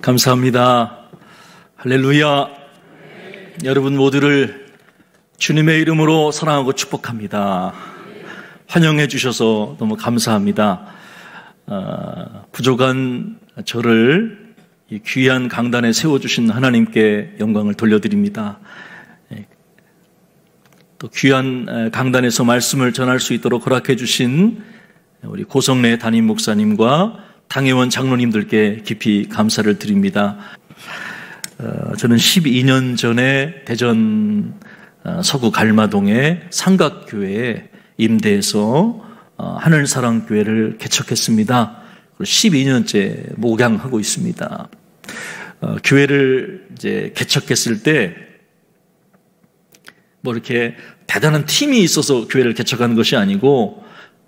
감사합니다. 할렐루야. 여러분 모두를 주님의 이름으로 사랑하고 축복합니다. 환영해 주셔서 너무 감사합니다. 부족한 저를 이 귀한 강단에 세워주신 하나님께 영광을 돌려드립니다. 또 귀한 강단에서 말씀을 전할 수 있도록 허락해 주신 우리 고성래 담임 목사님과 당회원 장로님들께 깊이 감사를 드립니다. 저는 12년 전에 대전 서구 갈마동의 삼각교회에 임대해서 하늘사랑교회를 개척했습니다. 12년째 목양하고 있습니다. 교회를 이제 개척했을 때 뭐 이렇게 대단한 팀이 있어서 교회를 개척하는 것이 아니고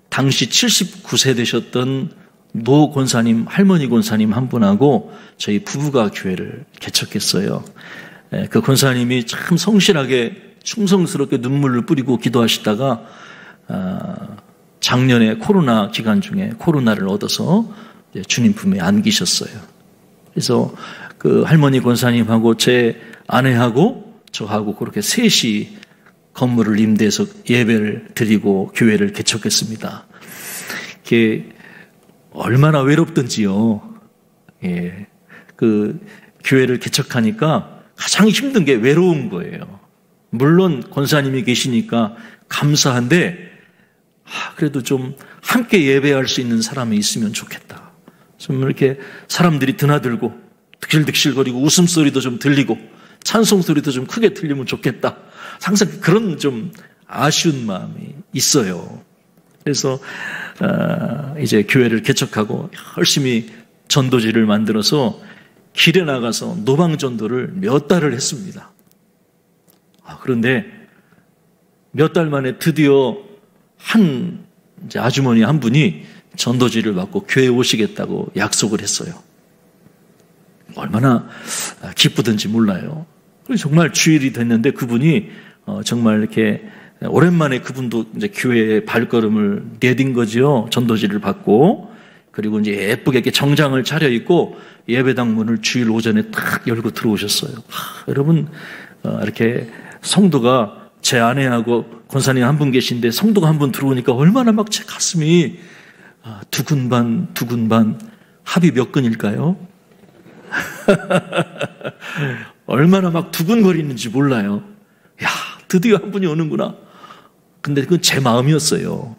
당시 79세 되셨던 노 권사님, 할머니 권사님 한 분하고 저희 부부가 교회를 개척했어요. 그 권사님이 참 성실하게 충성스럽게 눈물을 뿌리고 기도하시다가 작년에 코로나 기간 중에 코로나를 얻어서 주님 품에 안기셨어요. 그래서 그 할머니 권사님하고 제 아내하고 저하고 그렇게 셋이 건물을 임대해서 예배를 드리고 교회를 개척했습니다. 이게 얼마나 외롭던지요. 예. 그 교회를 개척하니까 가장 힘든 게 외로운 거예요. 물론 권사님이 계시니까 감사한데 그래도 좀 함께 예배할 수 있는 사람이 있으면 좋겠다. 좀 이렇게 사람들이 드나들고 득실득실거리고 웃음소리도 좀 들리고 찬송소리도 좀 크게 들리면 좋겠다. 항상 그런 좀 아쉬운 마음이 있어요. 그래서 이제 교회를 개척하고 열심히 전도지를 만들어서 길에 나가서 노방전도를 몇 달을 했습니다. 그런데 몇 달 만에 드디어 한 이제 아주머니 한 분이 전도지를 받고 교회에 오시겠다고 약속을 했어요. 얼마나 기쁘든지 몰라요. 정말 주일이 됐는데 그분이 정말 이렇게 오랜만에 그분도 이제 교회에 발걸음을 내딘 거죠. 전도지를 받고. 그리고 이제 예쁘게 이렇게 정장을 차려입고 예배당 문을 주일 오전에 딱 열고 들어오셨어요. 여러분, 이렇게 성도가 제 아내하고 권사님 한 분 계신데 성도가 한 분 들어오니까 얼마나 막 제 가슴이 두근반 합이 몇 근일까요? 얼마나 막 두근거리는지 몰라요. 야, 드디어 한 분이 오는구나. 근데 그건 제 마음이었어요.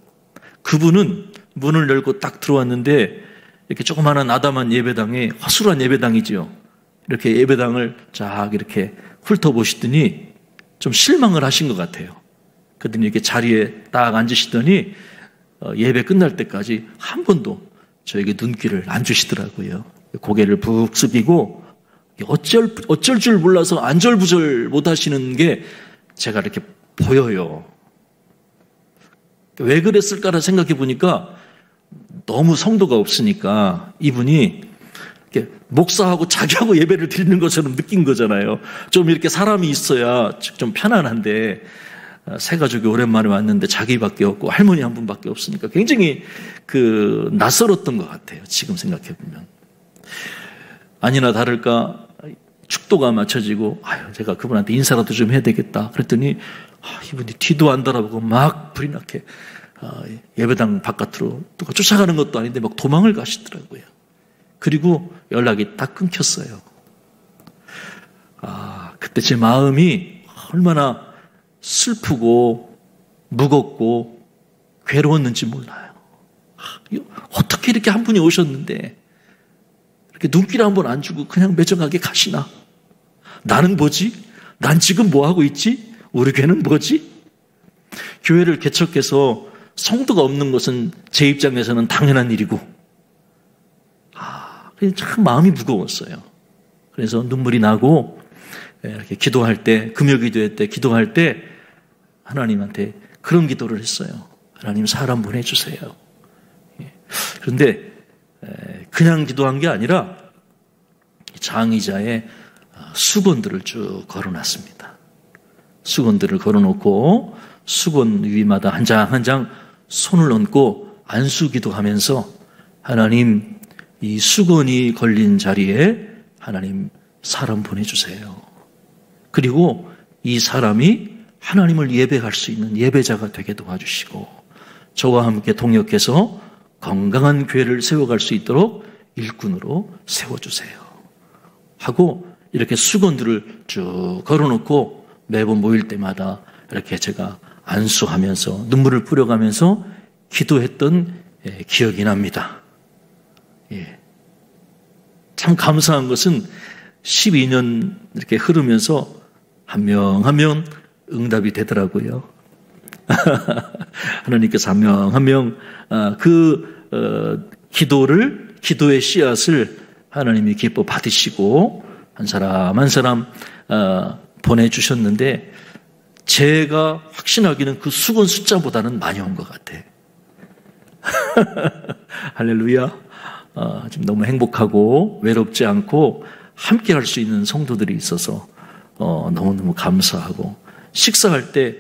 그분은 문을 열고 딱 들어왔는데 이렇게 조그마한 아담한 예배당에 허술한 예배당이지요. 이렇게 예배당을 쫙 이렇게 훑어보시더니 좀 실망을 하신 것 같아요. 그랬더니 이렇게 자리에 딱 앉으시더니 예배 끝날 때까지 한 번도 저에게 눈길을 안 주시더라고요. 고개를 푹 숙이고 어쩔 줄 몰라서 안절부절 못 하시는 게 제가 이렇게 보여요. 왜 그랬을까를 생각해 보니까 너무 성도가 없으니까 이분이 이렇게 목사하고 자기하고 예배를 드리는 것처럼 느낀 거잖아요. 좀 이렇게 사람이 있어야 좀 편안한데 새 가족이 오랜만에 왔는데 자기밖에 없고 할머니 한 분밖에 없으니까 굉장히 낯설었던 것 같아요. 지금 생각해 보면. 아니나 다를까 축도가 맞춰지고 제가 그분한테 인사라도 좀 해야 되겠다. 그랬더니 이분이 뒤도 안 돌아보고 막 불이 나게 예배당 바깥으로 누가 쫓아가는 것도 아닌데 막 도망을 가시더라고요. 그리고 연락이 딱 끊겼어요. 그때 제 마음이 얼마나 슬프고 무겁고 괴로웠는지 몰라요. 어떻게 이렇게 한 분이 오셨는데 이렇게 눈길 한 번 안 주고 그냥 매정하게 가시나? 나는 뭐지? 난 지금 뭐 하고 있지? 우리 교회는 뭐지? 교회를 개척해서 성도가 없는 것은 제 입장에서는 당연한 일이고 참 마음이 무거웠어요. 그래서 눈물이 나고 이렇게 기도할 때 금요기도회 때 기도할 때 하나님한테 그런 기도를 했어요. 하나님 사람 보내주세요. 그런데 그냥 기도한 게 아니라 장의자의 수건들을 쭉 걸어놨습니다. 수건들을 걸어놓고 수건 위마다 한 장 한 장 손을 얹고 안수기도 하면서 하나님 이 수건이 걸린 자리에 하나님 사람 보내주세요. 그리고 이 사람이 하나님을 예배할 수 있는 예배자가 되게 도와주시고 저와 함께 동역해서 건강한 교회를 세워갈 수 있도록 일꾼으로 세워주세요. 하고 이렇게 수건들을 쭉 걸어놓고 매번 모일 때마다 이렇게 제가 안수하면서 눈물을 뿌려가면서 기도했던 기억이 납니다. 참 감사한 것은 12년 이렇게 흐르면서 한 명 한 명 응답이 되더라고요. 하나님께서 한 명 한 명 기도의 씨앗을 하나님이 기뻐 받으시고 한 사람 한 사람 보내주셨는데 제가 확신하기는 그 수건 숫자보다는 많이 온 것 같아. 할렐루야. 지금 너무 행복하고 외롭지 않고 함께 할 수 있는 성도들이 있어서 너무너무 감사하고 식사할 때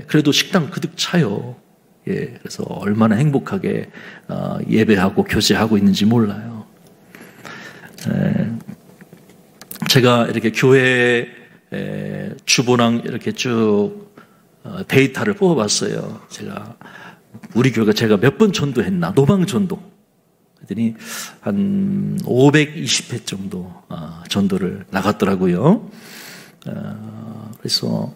그래도 식당 그득 차요. 그래서 얼마나 행복하게 예배하고 교제하고 있는지 몰라요. 제가 이렇게 교회 주보랑 이렇게 쭉 데이터를 뽑아봤어요. 우리 교회가 제가 몇 번 전도했나? 노방 전도. 그랬더니 한 520회 정도 전도를 나갔더라고요. 그래서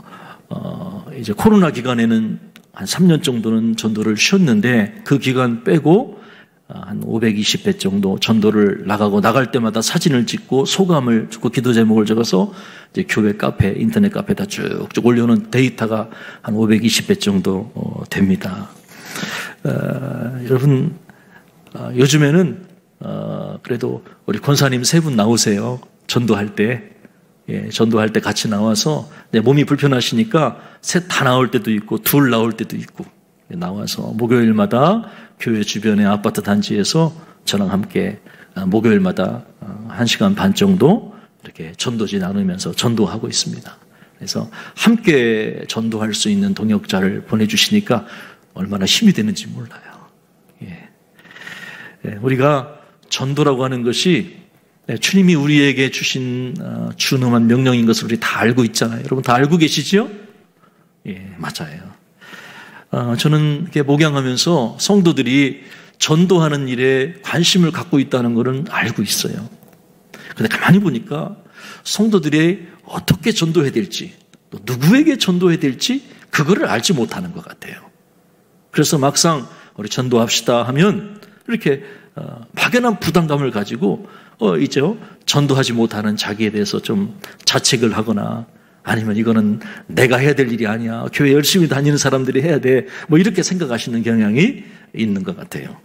이제 코로나 기간에는 한 3년 정도는 전도를 쉬었는데 그 기간 빼고 한 520회 정도 전도를 나가고 나갈 때마다 사진을 찍고 소감을 적고 기도 제목을 적어서 이제 교회 카페, 인터넷 카페에다 쭉쭉 올려놓은 데이터가 한 520회 정도 됩니다. 여러분, 요즘에는 그래도 우리 권사님 3분 나오세요. 전도할 때. 전도할 때 같이 나와서 몸이 불편하시니까 셋 다 나올 때도 있고 둘 나올 때도 있고 나와서 목요일마다 교회 주변의 아파트 단지에서 저랑 함께 목요일마다 1시간 반 정도 이렇게 전도지 나누면서 전도하고 있습니다. 그래서 함께 전도할 수 있는 동역자를 보내주시니까 얼마나 힘이 되는지 몰라요. 우리가 전도라고 하는 것이 주님이 우리에게 주신 준엄한 명령인 것을 우리 다 알고 있잖아요. 여러분 다 알고 계시죠? 맞아요. 저는 이렇게 목양하면서 성도들이 전도하는 일에 관심을 갖고 있다는 것은 알고 있어요. 그런데 가만히 보니까 성도들이 어떻게 전도해야 될지, 또 누구에게 전도해야 될지 그거를 알지 못하는 것 같아요. 그래서 막상 우리 전도합시다 하면 이렇게 막연한 부담감을 가지고 이제 전도하지 못하는 자기에 대해서 좀 자책을 하거나 아니면 이거는 내가 해야 될 일이 아니야. 교회 열심히 다니는 사람들이 해야 돼. 이렇게 생각하시는 경향이 있는 것 같아요.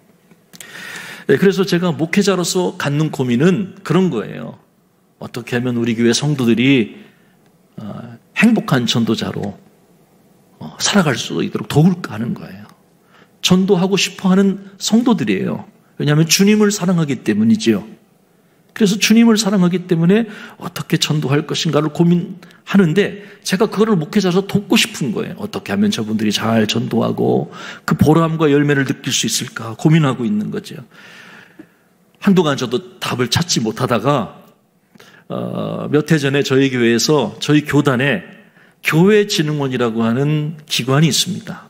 그래서 제가 목회자로서 갖는 고민은 그런 거예요. 어떻게 하면 우리 교회 성도들이 행복한 전도자로 살아갈 수 있도록 도울까 하는 거예요. 전도하고 싶어하는 성도들이에요. 왜냐하면 주님을 사랑하기 때문이지요. 그래서 주님을 사랑하기 때문에 어떻게 전도할 것인가를 고민하는데 제가 그거를 목회자로서 돕고 싶은 거예요. 어떻게 하면 저분들이 잘 전도하고 그 보람과 열매를 느낄 수 있을까 고민하고 있는 거죠. 한동안 저도 답을 찾지 못하다가 몇 해 전에 저희 교회에서 저희 교단에 교회진흥원이라고 하는 기관이 있습니다.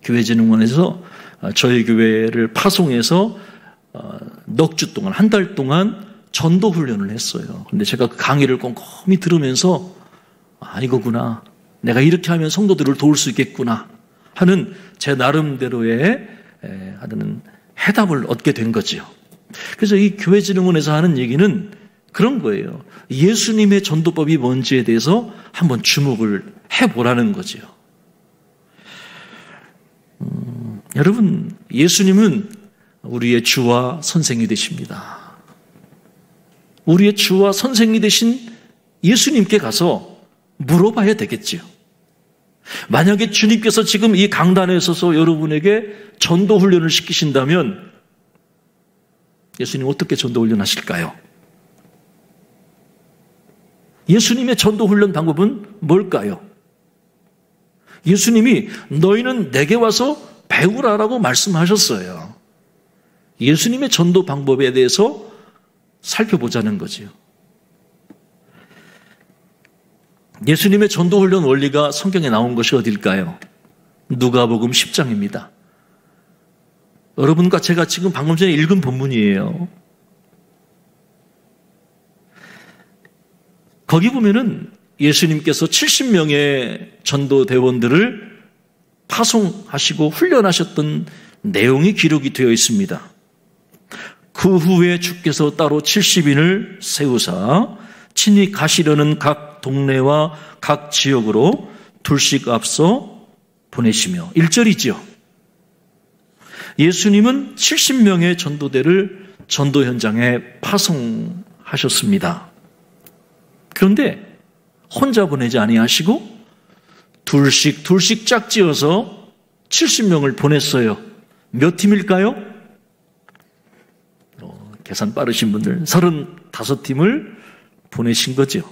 교회진흥원에서 저희 교회를 파송해서 넉 주 동안, 한 달 동안 전도 훈련을 했어요. 근데 제가 그 강의를 꼼꼼히 들으면서 이거구나. 내가 이렇게 하면 성도들을 도울 수 있겠구나 하는 제 나름대로의 하는 해답을 얻게 된 거죠. 그래서 이 교회진흥원에서 하는 얘기는 그런 거예요. 예수님의 전도법이 뭔지에 대해서 한번 주목을 해보라는 거죠. 여러분, 예수님은 우리의 주와 선생이 되십니다. 우리의 주와 선생이 되신 예수님께 가서 물어봐야 되겠지요. 만약에 주님께서 지금 이 강단에 서서 여러분에게 전도 훈련을 시키신다면 예수님 어떻게 전도 훈련하실까요? 예수님의 전도 훈련 방법은 뭘까요? 예수님이 너희는 내게 와서 배우라라고 말씀하셨어요. 예수님의 전도 방법에 대해서 살펴보자는 거지요. 예수님의 전도훈련 원리가 성경에 나온 것이 어딜까요? 누가복음 10장입니다. 여러분과 제가 지금 방금 전에 읽은 본문이에요. 거기 보면은 예수님께서 70명의 전도대원들을 파송하시고 훈련하셨던 내용이 기록이 되어 있습니다. 그 후에 주께서 따로 70인을 세우사 친히 가시려는 각 동네와 각 지역으로 둘씩 앞서 보내시며 1절이지요. 예수님은 70명의 전도대를 전도 현장에 파송하셨습니다. 그런데 혼자 보내지 아니하시고 둘씩 짝지어서 70명을 보냈어요. 몇 팀일까요? 계산 빠르신 분들 35팀을 보내신 거죠.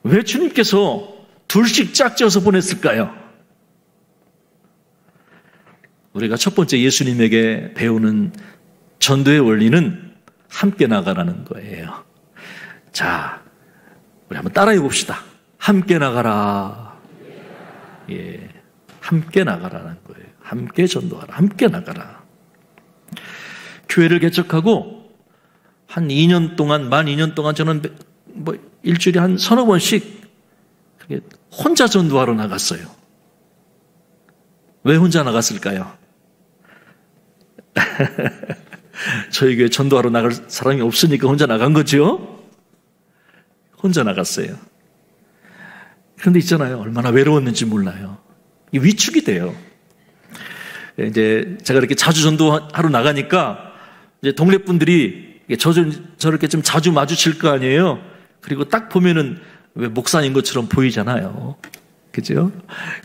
왜 주님께서 둘씩 짝지어서 보냈을까요? 우리가 첫 번째 예수님에게 배우는 전도의 원리는 함께 나가라는 거예요. 자, 우리 한번 따라해 봅시다. 함께 나가라. 예, 함께 나가라는 거예요. 함께 전도하라. 함께 나가라. 교회를 개척하고 한 2년 동안, 만 2년 동안 저는 일주일에 한 서너 번씩 혼자 전도하러 나갔어요. 왜 혼자 나갔을까요? 저희 교회 전도하러 나갈 사람이 없으니까 혼자 나간 거죠? 혼자 나갔어요. 그런데 있잖아요. 얼마나 외로웠는지 몰라요. 이 위축이 돼요. 이제 제가 이렇게 자주 전도하러 나가니까 이제 동네 분들이 저렇게 좀 자주 마주칠 거 아니에요. 그리고 딱 보면은 왜 목사님 것처럼 보이잖아요. 그죠?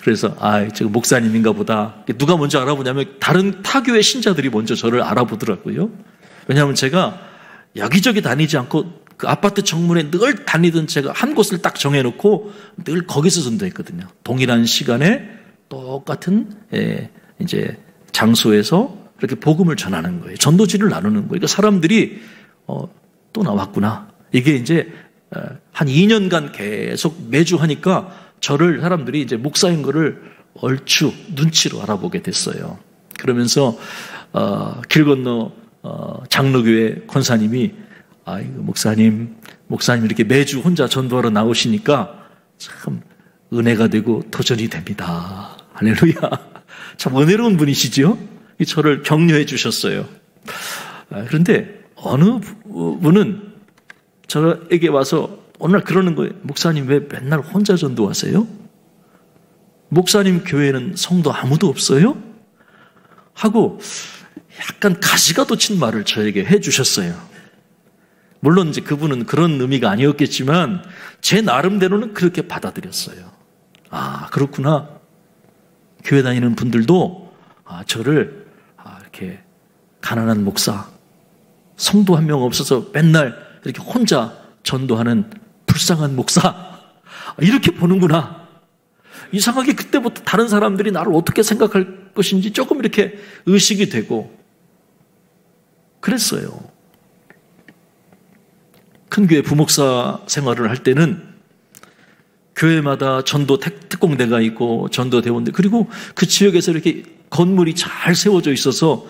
그래서 저 목사님인가 보다. 누가 먼저 알아보냐면 다른 타교의 신자들이 먼저 저를 알아보더라고요. 왜냐하면 제가 여기저기 다니지 않고 그 아파트 정문에 늘 다니던 제가 한 곳을 딱 정해놓고 늘 거기서 전도했거든요. 동일한 시간에 똑같은 이제 장소에서 이렇게 복음을 전하는 거예요. 전도지를 나누는 거예요. 그러니까 사람들이 또 나왔구나. 이게 이제 한 2년간 계속 매주 하니까 저를 사람들이 이제 목사인 거를 얼추 눈치로 알아보게 됐어요. 그러면서 길 건너 장로교회 권사님이 목사님 이렇게 매주 혼자 전도하러 나오시니까 참 은혜가 되고 도전이 됩니다. 할렐루야. 참 은혜로운 분이시죠? 저를 격려해 주셨어요. 그런데 어느 분은 저에게 와서 어느 날 그러는 거예요. 목사님 왜 맨날 혼자 전도하세요? 목사님 교회는 성도 아무도 없어요? 하고 약간 가시가 돋친 말을 저에게 해 주셨어요. 물론 이제 그분은 그런 의미가 아니었겠지만 제 나름대로는 그렇게 받아들였어요. 그렇구나. 교회 다니는 분들도 저를 이렇게 가난한 목사, 성도 한 명 없어서 맨날 이렇게 혼자 전도하는 불쌍한 목사, 이렇게 보는구나. 이상하게 그때부터 다른 사람들이 나를 어떻게 생각할 것인지 조금 이렇게 의식이 되고 그랬어요. 큰 교회 부목사 생활을 할 때는 교회마다 전도 특공대가 있고 전도대원들, 그리고 그 지역에서 이렇게 건물이 잘 세워져 있어서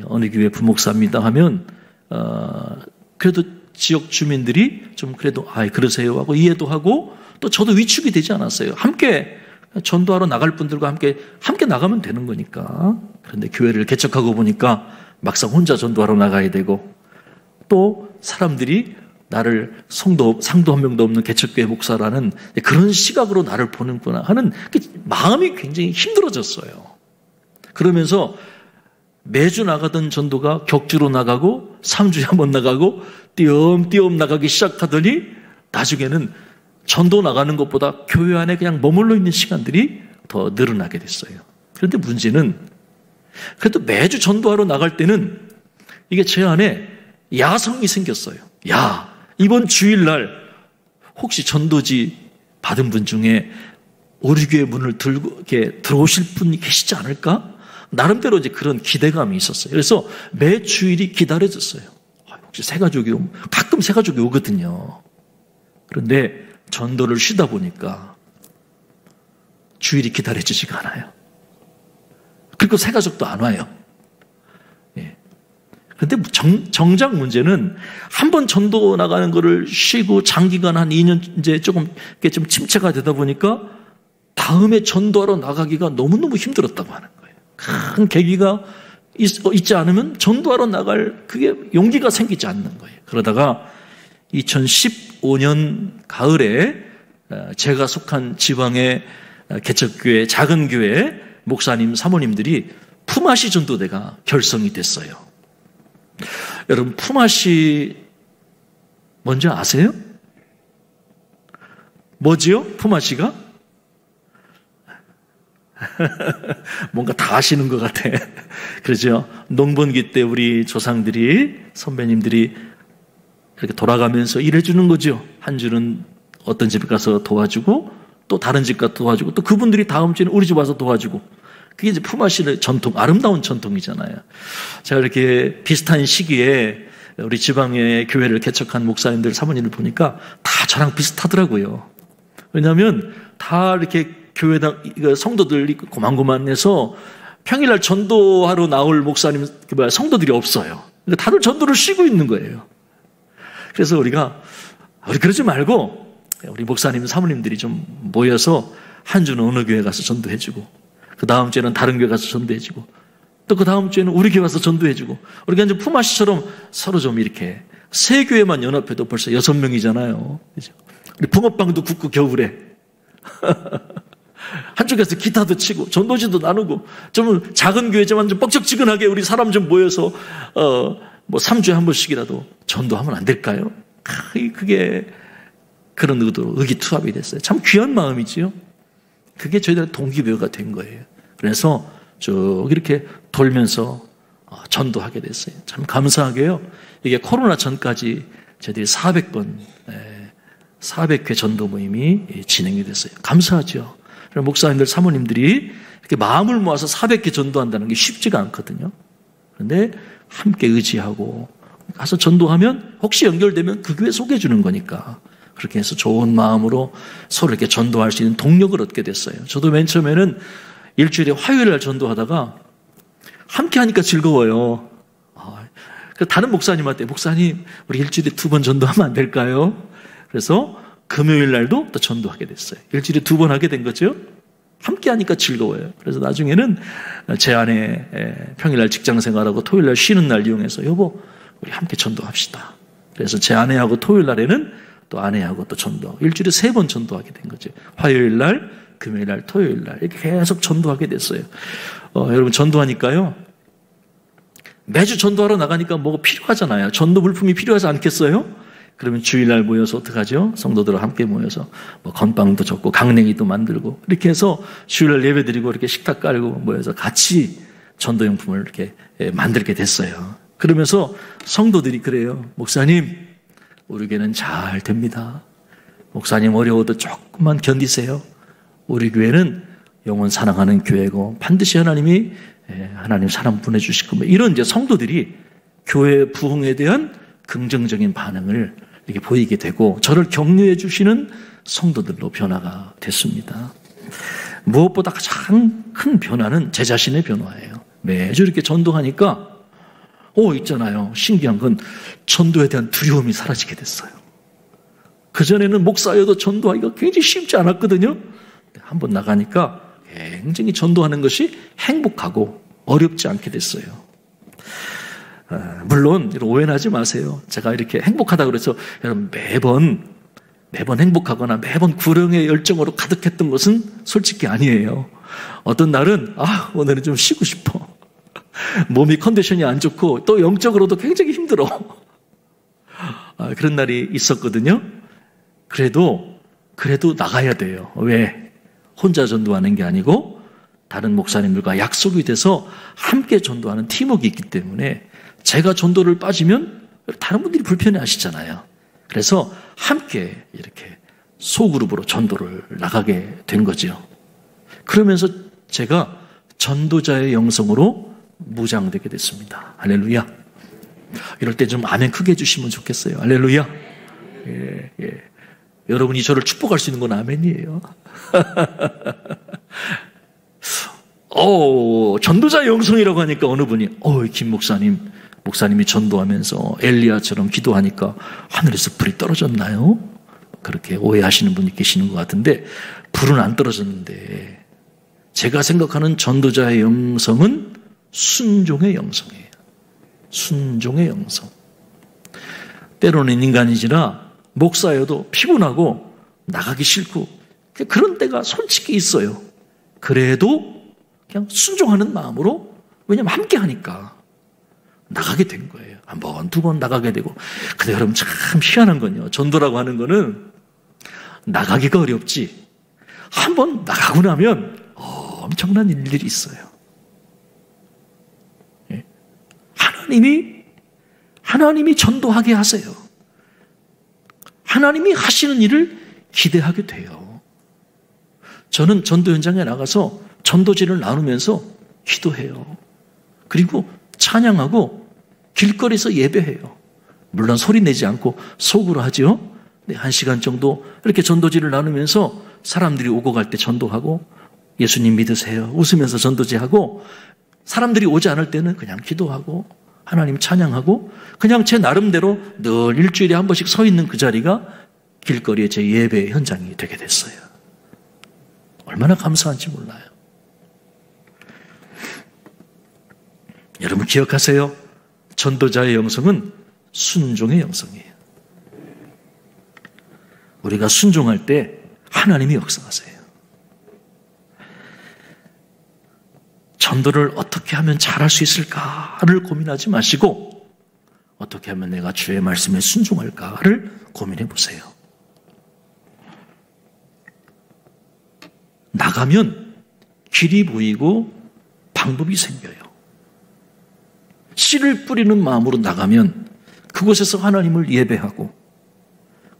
어느 교회 부목사입니다 하면 그래도 지역 주민들이 좀 그래도 그러세요 하고 이해도 하고 또 저도 위축이 되지 않았어요. 함께 전도하러 나갈 분들과 함께 나가면 되는 거니까. 그런데 교회를 개척하고 보니까 막상 혼자 전도하러 나가야 되고 또 사람들이 나를 상도 한 명도 없는 개척교회 목사라는 그런 시각으로 나를 보는구나 하는 마음이 굉장히 힘들어졌어요. 그러면서 매주 나가던 전도가 격주로 나가고 3주에 한 번 나가고 띄엄띄엄 나가기 시작하더니 나중에는 전도 나가는 것보다 교회 안에 그냥 머물러 있는 시간들이 더 늘어나게 됐어요. 그런데 문제는 그래도 매주 전도하러 나갈 때는 이게 제 안에 야성이 생겼어요. 이번 주일날 혹시 전도지 받은 분 중에 우리 교회 문을 이렇게 들어오실 분이 계시지 않을까? 나름대로 이제 그런 기대감이 있었어요. 그래서 매 주일이 기다려졌어요. 혹시 새가족이 가끔 새가족이 오거든요. 그런데 전도를 쉬다 보니까 주일이 기다려지지가 않아요. 그리고 새 가족도 안 와요. 그런데 정작 문제는 한 번 전도 나가는 거를 쉬고 장기간 한 2년 이제 조금 좀 침체가 되다 보니까 다음에 전도하러 나가기가 너무너무 힘들었다고 하는 거예요. 큰 계기가 있지 않으면 전도하러 나갈 그게 용기가 생기지 않는 거예요. 그러다가 2015년 가을에 제가 속한 지방의 개척교회, 작은 교회 목사님, 사모님들이 품앗이 전도대가 결성이 됐어요. 여러분, 품앗이 뭔지 아세요? 뭐지요? 품앗이가? 뭔가 다 아시는 것 같아. 그렇죠? 농번기 때 우리 조상들이, 선배님들이 이렇게 돌아가면서 일해주는 거죠. 한 주는 어떤 집에 가서 도와주고, 또 다른 집 가서 도와주고, 또 그분들이 다음 주에는 우리 집 와서 도와주고. 그게 이제 품앗이의 전통, 아름다운 전통이잖아요. 제가 이렇게 비슷한 시기에 우리 지방의 교회를 개척한 목사님들, 사모님들 보니까 다 저랑 비슷하더라고요. 왜냐하면 다 이렇게 교회당, 성도들이 고만고만해서 평일날 전도하러 나올 목사님, 성도들이 없어요. 그러니까 다들 전도를 쉬고 있는 거예요. 그래서 우리 그러지 말고 우리 목사님, 사모님들이 좀 모여서 한 주는 어느 교회 가서 전도해주고, 그 다음 주에는 다른 교회 가서 전도해주고, 또 그 다음 주에는 우리 교회 가서 전도해주고, 우리가 이제 품앗이처럼 서로 좀 이렇게 세 교회만 연합해도 벌써 6명이잖아요. 그죠? 우리 붕어빵도 굽고 겨울에 한쪽에서 기타도 치고 전도지도 나누고, 좀 작은 교회지만 좀 뻑적지근하게 우리 사람 좀 모여서 뭐 3주에 한 번씩이라도 전도하면 안 될까요? 그게 그런 의도로 의기투합이 됐어요. 참 귀한 마음이지요. 그게 저희들 동기부여가 된 거예요. 그래서 쭉 이렇게 돌면서 전도하게 됐어요. 참 감사하게요. 이게 코로나 전까지 저희들이 400회 전도 모임이 진행이 됐어요. 감사하죠. 목사님들, 사모님들이 이렇게 마음을 모아서 400회 전도한다는 게 쉽지가 않거든요. 그런데 함께 의지하고 가서 전도하면 혹시 연결되면 그 교회 소개해 주는 거니까 그렇게 해서 좋은 마음으로 서로 이렇게 전도할 수 있는 동력을 얻게 됐어요. 저도 맨 처음에는 일주일에 화요일 날 전도하다가 함께 하니까 즐거워요. 다른 목사님한테, 목사님, 우리 일주일에 2번 전도하면 안 될까요? 그래서 금요일 날도 또 전도하게 됐어요. 일주일에 2번 하게 된 거죠. 함께 하니까 즐거워요. 그래서 나중에는 제 아내 평일날 직장 생활하고 토요일 날 쉬는 날 이용해서 여보, 우리 함께 전도합시다. 그래서 제 아내하고 토요일 날에는 또 아내하고 또 전도, 일주일에 3번 전도하게 된 거죠. 화요일 날, 금요일 날, 토요일 날 이렇게 계속 전도하게 됐어요. 여러분, 전도하니까요, 매주 전도하러 나가니까 뭐가 필요하잖아요. 전도 물품이 필요하지 않겠어요? 그러면 주일날 모여서 어떡하죠? 성도들과 함께 모여서 뭐 건빵도 젓고 강냉이도 만들고 이렇게 해서 주일날 예배드리고 이렇게 식탁 깔고 모여서 같이 전도용품을 이렇게 만들게 됐어요. 그러면서 성도들이 그래요. 목사님, 우리 교회는 잘 됩니다. 목사님 어려워도 조금만 견디세요. 우리 교회는 영혼 사랑하는 교회고 반드시 하나님이 하나님 사람 보내주실 겁니다. 이런 이제 성도들이 교회 부흥에 대한 긍정적인 반응을 이렇게 보이게 되고 저를 격려해 주시는 성도들로 변화가 됐습니다. 무엇보다 가장 큰 변화는 제 자신의 변화예요. 매주 이렇게 전도하니까 있잖아요. 신기한 건 전도에 대한 두려움이 사라지게 됐어요. 그전에는 목사여도 전도하기가 굉장히 쉽지 않았거든요. 한번 나가니까 굉장히 전도하는 것이 행복하고 어렵지 않게 됐어요. 물론 오해는 하지 마세요. 제가 이렇게 행복하다고 그래서 여러분 매번 행복하거나 매번 구령의 열정으로 가득했던 것은 솔직히 아니에요. 어떤 날은 오늘은 좀 쉬고 싶어. 몸이 컨디션이 안 좋고 또 영적으로도 굉장히 힘들어. 그런 날이 있었거든요. 그래도 나가야 돼요. 왜? 혼자 전도하는 게 아니고 다른 목사님들과 약속이 돼서 함께 전도하는 팀워크가 있기 때문에 제가 전도를 빠지면 다른 분들이 불편해하시잖아요. 그래서 함께 이렇게 소그룹으로 전도를 나가게 된 거죠. 그러면서 제가 전도자의 영성으로 무장되게 됐습니다. 할렐루야. 이럴 때 좀 아멘 크게 해주시면 좋겠어요. 할렐루야. 예. 여러분이 저를 축복할 수 있는 건 아멘이에요. 전도자 영성이라고 하니까 어느 분이 김 목사님이 전도하면서 엘리야처럼 기도하니까 하늘에서 불이 떨어졌나요? 그렇게 오해하시는 분이 계시는 것 같은데 불은 안 떨어졌는데 제가 생각하는 전도자의 영성은 순종의 영성이에요. 순종의 영성. 때로는 인간이지라 목사여도 피곤하고 나가기 싫고 그런 때가 솔직히 있어요. 그래도 그냥 순종하는 마음으로, 왜냐하면 함께 하니까 나가게 된 거예요. 한 번, 두 번 나가게 되고. 근데 여러분 참 희한한 건요, 전도라고 하는 거는 나가기가 어렵지 한 번 나가고 나면 엄청난 일들이 있어요. 하나님이 전도하게 하세요. 하나님이 하시는 일을 기대하게 돼요. 저는 전도 현장에 나가서 전도지를 나누면서 기도해요. 그리고 찬양하고 길거리에서 예배해요. 물론 소리 내지 않고 속으로 하죠. 1시간 정도 이렇게 전도지를 나누면서 사람들이 오고 갈 때 전도하고, 예수님 믿으세요 웃으면서 전도지하고, 사람들이 오지 않을 때는 그냥 기도하고 하나님 찬양하고, 그냥 제 나름대로 늘 일주일에 한 번씩 서 있는 그 자리가 길거리에 제 예배 현장이 되게 됐어요. 얼마나 감사한지 몰라요. 여러분 기억하세요. 전도자의 영성은 순종의 영성이에요. 우리가 순종할 때 하나님이 역사하세요. 전도를 어떻게 하면 잘할 수 있을까를 고민하지 마시고 어떻게 하면 내가 주의 말씀에 순종할까를 고민해 보세요. 나가면 길이 보이고 방법이 생겨요. 씨를 뿌리는 마음으로 나가면 그곳에서 하나님을 예배하고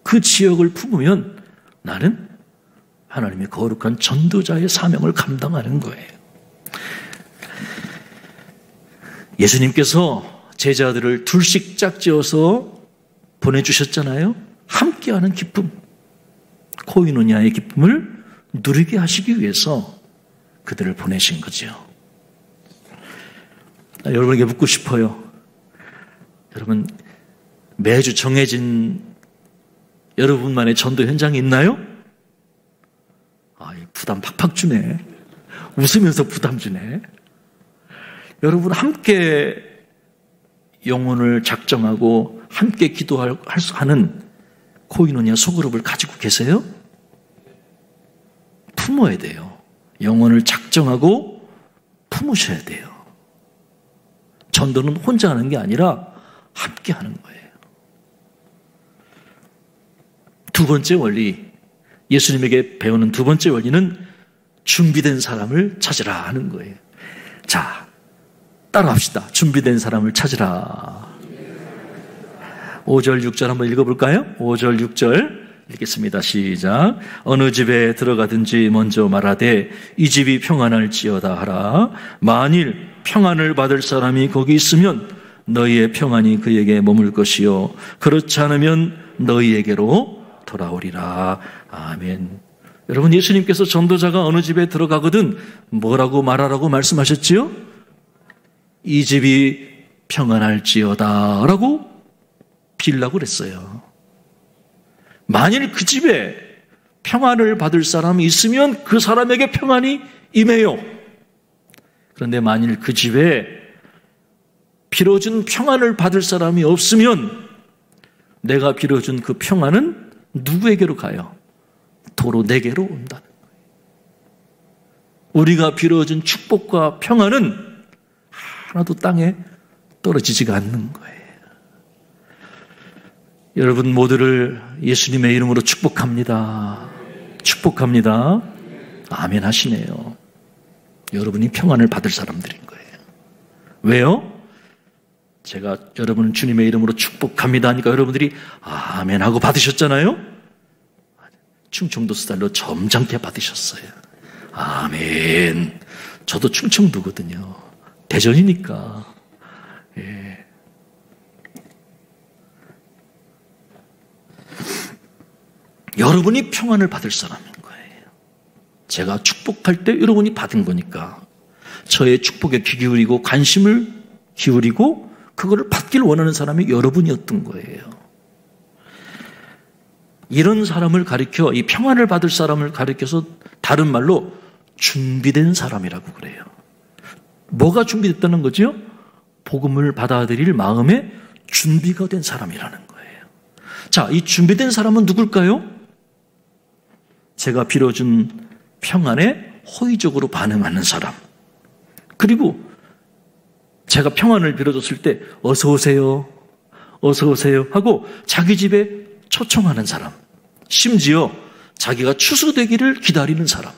그 지역을 품으면 나는 하나님의 거룩한 전도자의 사명을 감당하는 거예요. 예수님께서 제자들을 둘씩 짝지어서 보내주셨잖아요. 함께하는 기쁨, 코이노니아의 기쁨을 누리게 하시기 위해서 그들을 보내신 거죠. 여러분에게 묻고 싶어요. 여러분 매주 정해진 여러분만의 전도 현장이 있나요? 부담 팍팍 주네. 웃으면서 부담 주네. 여러분 함께 영혼을 작정하고 함께 기도할 수 하는 코이노니아 소그룹을 가지고 계세요? 품어야 돼요. 영혼을 작정하고 품으셔야 돼요. 전도는 혼자 하는 게 아니라 함께 하는 거예요. 두 번째 원리, 예수님에게 배우는 두 번째 원리는 준비된 사람을 찾으라 하는 거예요. 자, 따라합시다. 준비된 사람을 찾으라. 5절 6절 한번 읽어볼까요? 5절 6절 읽겠습니다. 시작. 어느 집에 들어가든지 먼저 말하되 이 집이 평안할지어다 하라. 만일 평안을 받을 사람이 거기 있으면 너희의 평안이 그에게 머물 것이요 그렇지 않으면 너희에게로 돌아오리라. 아멘. 여러분 예수님께서 전도자가 어느 집에 들어가거든 뭐라고 말하라고 말씀하셨지요? 이 집이 평안할지어다 라고 빌라고 그랬어요. 만일 그 집에 평안을 받을 사람이 있으면 그 사람에게 평안이 임해요. 그런데 만일 그 집에 빌어준 평안을 받을 사람이 없으면 내가 빌어준 그 평안은 누구에게로 가요? 도로 내게로 온다는 거예요. 우리가 빌어준 축복과 평안은 하나도 땅에 떨어지지가 않는 거예요. 여러분 모두를 예수님의 이름으로 축복합니다. 축복합니다. 아멘 하시네요. 여러분이 평안을 받을 사람들인 거예요. 왜요? 제가 여러분은 주님의 이름으로 축복합니다 하니까 여러분들이 아멘 하고 받으셨잖아요. 충청도 스타일로 점잖게 받으셨어요. 아멘. 저도 충청도거든요. 대전이니까. 예. 여러분이 평안을 받을 사람인 거예요. 제가 축복할 때 여러분이 받은 거니까 저의 축복에 귀 기울이고 관심을 기울이고 그거를 받기를 원하는 사람이 여러분이었던 거예요. 이런 사람을 가리켜, 이 평안을 받을 사람을 가리켜서 다른 말로 준비된 사람이라고 그래요. 뭐가 준비됐다는 거죠? 복음을 받아들일 마음에 준비가 된 사람이라는 거예요. 자, 이 준비된 사람은 누굴까요? 제가 빌어준 평안에 호의적으로 반응하는 사람. 그리고 제가 평안을 빌어줬을 때 어서 오세요, 어서 오세요 하고 자기 집에 초청하는 사람. 심지어 자기가 추수되기를 기다리는 사람.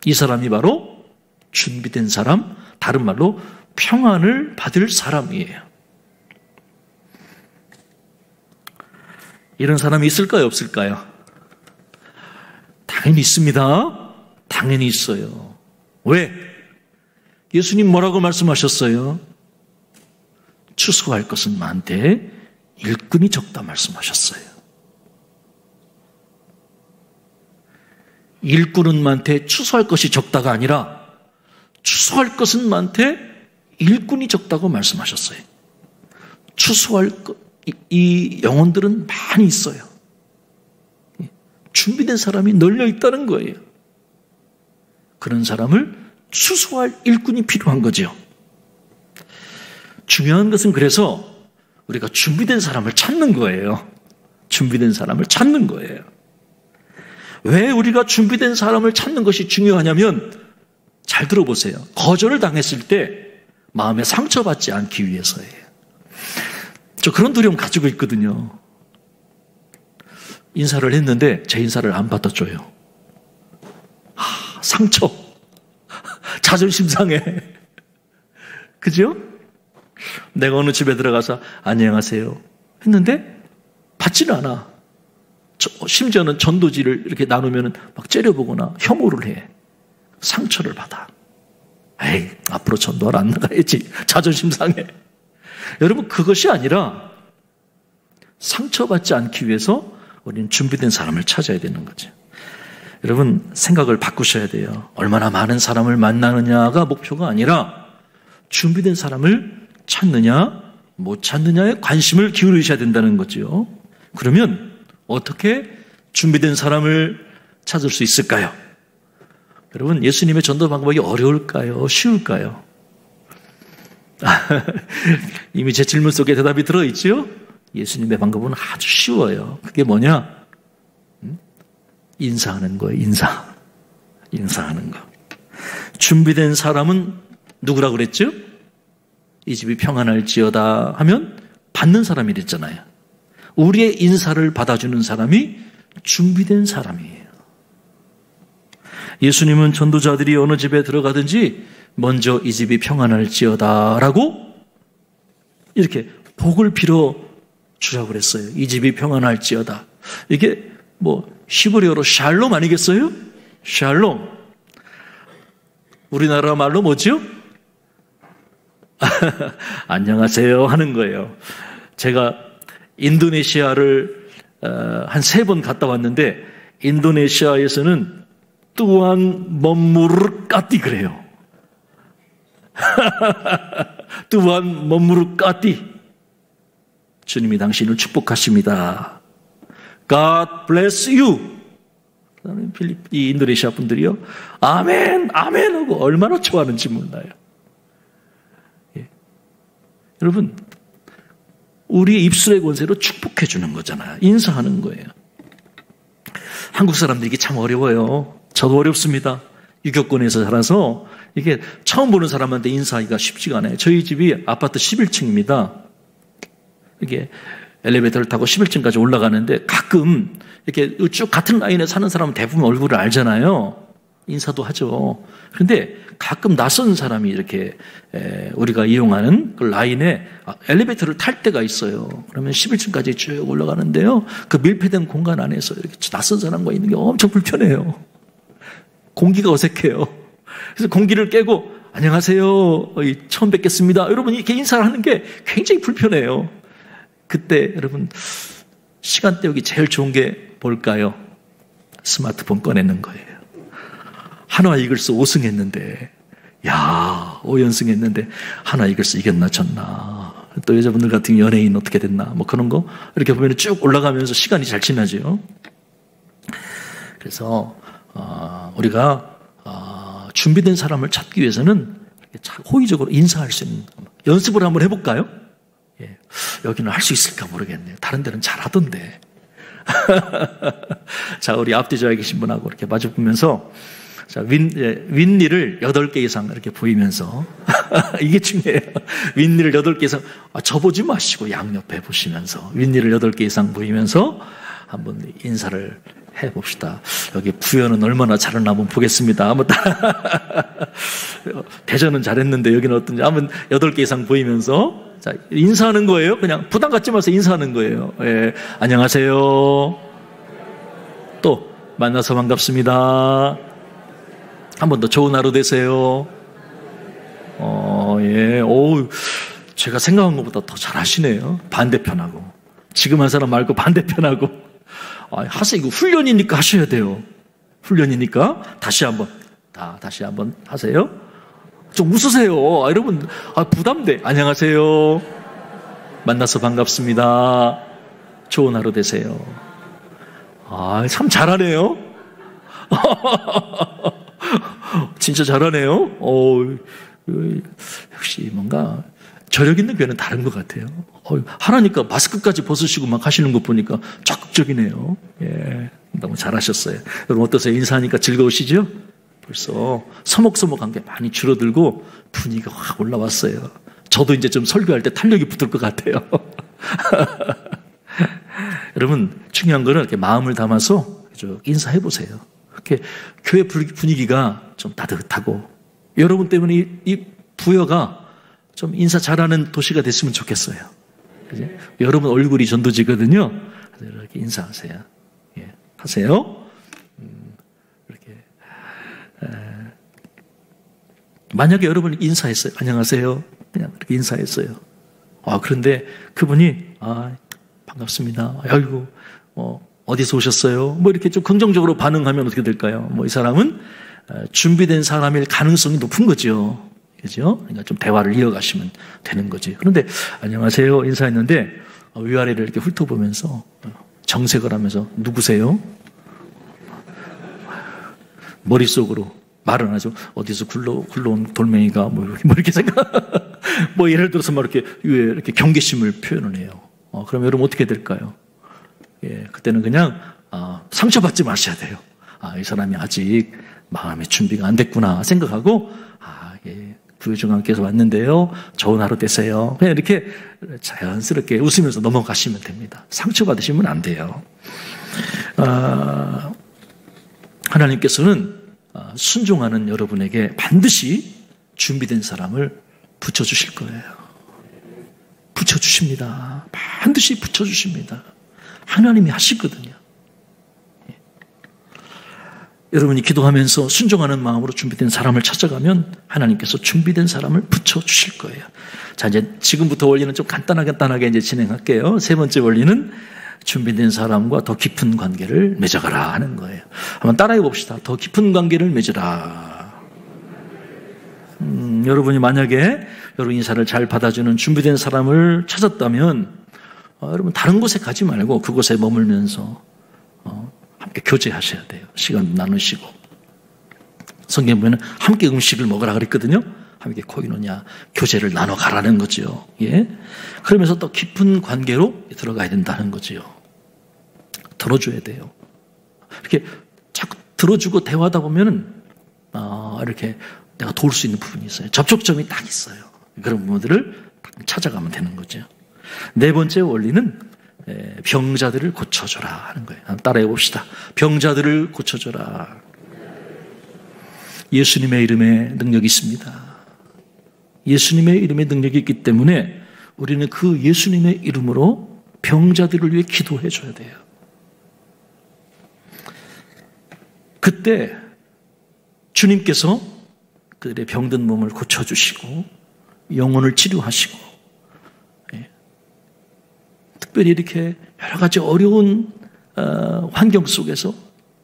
이 사람이 바로 준비된 사람, 다른 말로 평안을 받을 사람이에요. 이런 사람이 있을까요, 없을까요? 당연히 있습니다. 당연히 있어요. 왜? 예수님 뭐라고 말씀하셨어요? 추수할 것은 많되 일꾼이 적다 말씀하셨어요. 일꾼은 많되 추수할 것이 적다가 아니라 추수할 것은 많되 일꾼이 적다고 말씀하셨어요. 추수할 이 영혼들은 많이 있어요. 준비된 사람이 널려 있다는 거예요. 그런 사람을 추수할 일꾼이 필요한 거죠. 중요한 것은 그래서 우리가 준비된 사람을 찾는 거예요. 준비된 사람을 찾는 거예요. 왜 우리가 준비된 사람을 찾는 것이 중요하냐면 잘 들어보세요. 거절을 당했을 때 마음에 상처받지 않기 위해서예요. 저 그런 두려움 가지고 있거든요. 인사를 했는데 제 인사를 안 받아줘요. 상처. 자존심 상해. 그죠? 내가 어느 집에 들어가서 안녕하세요 했는데 받지는 않아. 심지어는 전도지를 이렇게 나누면 막 째려보거나 혐오를 해. 상처를 받아. 에이, 앞으로 전도하러 안 나가야지. 자존심 상해. 여러분, 그것이 아니라 상처받지 않기 위해서 우리는 준비된 사람을 찾아야 되는 거죠. 여러분, 생각을 바꾸셔야 돼요. 얼마나 많은 사람을 만나느냐가 목표가 아니라 준비된 사람을 찾느냐 못 찾느냐에 관심을 기울이셔야 된다는 거죠. 그러면 어떻게 준비된 사람을 찾을 수 있을까요? 여러분, 예수님의 전도 방법이 어려울까요? 쉬울까요? 이미 제 질문 속에 대답이 들어있죠? 예수님의 방법은 아주 쉬워요. 그게 뭐냐? 인사하는 거예요. 인사하는 거. 준비된 사람은 누구라고 그랬죠? 이 집이 평안할지어다 하면 받는 사람이 됐잖아요. 우리의 인사를 받아주는 사람이 준비된 사람이에요. 예수님은 전도자들이 어느 집에 들어가든지 먼저 이 집이 평안할지어다 라고 이렇게 복을 빌어 주라고 그랬어요. 이 집이 평안할지어다. 이게 뭐 히브리어로 샬롬 아니겠어요? 샬롬. 우리나라 말로 뭐죠? 안녕하세요 하는 거예요. 제가 인도네시아를 한 3번 갔다 왔는데 인도네시아에서는 뚜안 머무르 까띠 그래요. 뚜안 머무르 까띠. 주님이 당신을 축복하십니다. God bless you. 이 인도네시아 분들이요, 아멘, 아멘 하고 얼마나 좋아하는지 몰라요. 예. 여러분, 우리의 입술의 권세로 축복해 주는 거잖아요. 인사하는 거예요. 한국 사람들이 참 어려워요. 저도 어렵습니다. 유교권에서 자라서 이게 처음 보는 사람한테 인사하기가 쉽지가 않아요. 저희 집이 아파트 11층입니다. 이게 엘리베이터를 타고 11층까지 올라가는데 가끔 이렇게 쭉 같은 라인에 사는 사람은 대부분 얼굴을 알잖아요. 인사도 하죠. 그런데 가끔 낯선 사람이 이렇게 우리가 이용하는 그 라인에 엘리베이터를 탈 때가 있어요. 그러면 11층까지 쭉 올라가는데요, 그 밀폐된 공간 안에서 이렇게 낯선 사람과 있는 게 엄청 불편해요. 공기가 어색해요. 그래서 공기를 깨고 안녕하세요, 처음 뵙겠습니다, 여러분 이렇게 인사를 하는 게 굉장히 불편해요. 그때 여러분 시간 때우기 제일 좋은 게 뭘까요? 스마트폰 꺼내는 거예요. 한화 이글스 5승 했는데, 야, 5연승 했는데, 한화 이글스 이겼나, 졌나. 또 여자분들 같은 연예인 어떻게 됐나, 뭐 그런 거. 이렇게 보면 쭉 올라가면서 시간이 잘 지나죠. 그래서, 우리가, 준비된 사람을 찾기 위해서는 호의적으로 인사할 수 있는, 연습을 한번 해볼까요? 예. 여기는 할 수 있을까 모르겠네요. 다른 데는 잘하던데. 자, 우리 앞뒤 저에 계신 분하고 이렇게 마주보면서, 자, 윗니를 8개 이상 이렇게 보이면서, 이게 중요해요. 윗니를 8개 이상, 저 보지 마시고 양옆에 보시면서, 윗니를 8개 이상 보이면서 한번 인사를 해봅시다. 여기 부여는 얼마나 잘하나 한번 보겠습니다. 한번 대전은 잘했는데 여기는 어떤지 한번 8개 이상 보이면서, 자, 인사하는 거예요. 그냥 부담 갖지 마세요. 인사하는 거예요. 예, 안녕하세요. 또 만나서 반갑습니다. 한 번 더 좋은 하루 되세요. 예, 제가 생각한 것보다 더 잘하시네요. 반대편하고. 지금 한 사람 말고 반대편하고. 하세요. 이거 훈련이니까 하셔야 돼요. 훈련이니까 다시 한번 하세요. 좀 웃으세요. 여러분, 부담돼. 안녕하세요. 만나서 반갑습니다. 좋은 하루 되세요. 참 잘하네요. 진짜 잘하네요. 역시 뭔가 저력 있는 교회는 다른 것 같아요. 하라니까 마스크까지 벗으시고 막 하시는 것 보니까 적극적이네요. 예, 너무 잘하셨어요. 여러분 어떠세요? 인사하니까 즐거우시죠? 벌써 서먹서먹한 게 많이 줄어들고 분위기가 확 올라왔어요. 저도 이제 좀 설교할 때 탄력이 붙을 것 같아요. 여러분 중요한 거는 이렇게 마음을 담아서 인사해 보세요. 이렇게 교회 분위기가 좀 따뜻하고 여러분 때문에 이 부여가 좀 인사 잘하는 도시가 됐으면 좋겠어요. 그죠? 여러분 얼굴이 전도지거든요. 이렇게 인사하세요. 예, 하세요. 이렇게 만약에 여러분이 인사했어요. 안녕하세요. 그냥 그렇게 인사했어요. 그런데 그분이 반갑습니다. 아이고 어디서 오셨어요? 뭐 이렇게 좀 긍정적으로 반응하면 어떻게 될까요? 이 사람은 준비된 사람일 가능성이 높은 거죠. 그죠? 그러니까 좀 대화를 이어가시면 되는 거지. 그런데 안녕하세요 인사했는데 위아래를 이렇게 훑어보면서 정색을 하면서 누구세요? 머릿속으로 말은 하죠. 어디서 굴러온 돌멩이가 뭐 이렇게 생각. 예를 들어서 이렇게 경계심을 표현을 해요. 그럼 여러분 어떻게 될까요? 예, 그때는 그냥 상처받지 마셔야 돼요. 이 사람이 아직 마음의 준비가 안 됐구나 생각하고 예, 부유중앙께서 왔는데요. 좋은 하루 되세요. 그냥 이렇게 자연스럽게 웃으면서 넘어가시면 됩니다. 상처받으시면 안 돼요. 하나님께서는 순종하는 여러분에게 반드시 준비된 사람을 붙여주실 거예요. 붙여주십니다. 반드시 붙여주십니다. 하나님이 하시거든요. 여러분이 기도하면서 순종하는 마음으로 준비된 사람을 찾아가면 하나님께서 준비된 사람을 붙여주실 거예요. 자, 이제 지금부터 원리는 좀 간단하게 이제 진행할게요. 세 번째 원리는 준비된 사람과 더 깊은 관계를 맺어가라 하는 거예요. 한번 따라해 봅시다. 더 깊은 관계를 맺으라. 여러분이 만약에 여러분 인사를 잘 받아주는 준비된 사람을 찾았다면 여러분 다른 곳에 가지 말고 그곳에 머물면서 함께 교제하셔야 돼요. 시간 나누시고. 성경 보면 함께 음식을 먹으라 그랬거든요. 함께 코이노냐 교제를 나눠가라는 거죠. 예. 그러면서 또 깊은 관계로 들어가야 된다는 거죠. 들어줘야 돼요. 이렇게 자꾸 들어주고 대화하다 보면은 이렇게 내가 도울 수 있는 부분이 있어요. 접촉점이 딱 있어요. 그런 부분들을 찾아가면 되는 거죠. 네 번째 원리는 병자들을 고쳐줘라 하는 거예요. 따라해 봅시다. 병자들을 고쳐줘라. 예수님의 이름에 능력이 있습니다. 예수님의 이름에 능력이 있기 때문에 우리는 그 예수님의 이름으로 병자들을 위해 기도해 줘야 돼요. 그때 주님께서 그들의 병든 몸을 고쳐주시고 영혼을 치료하시고 특별히 이렇게 여러 가지 어려운 환경 속에서,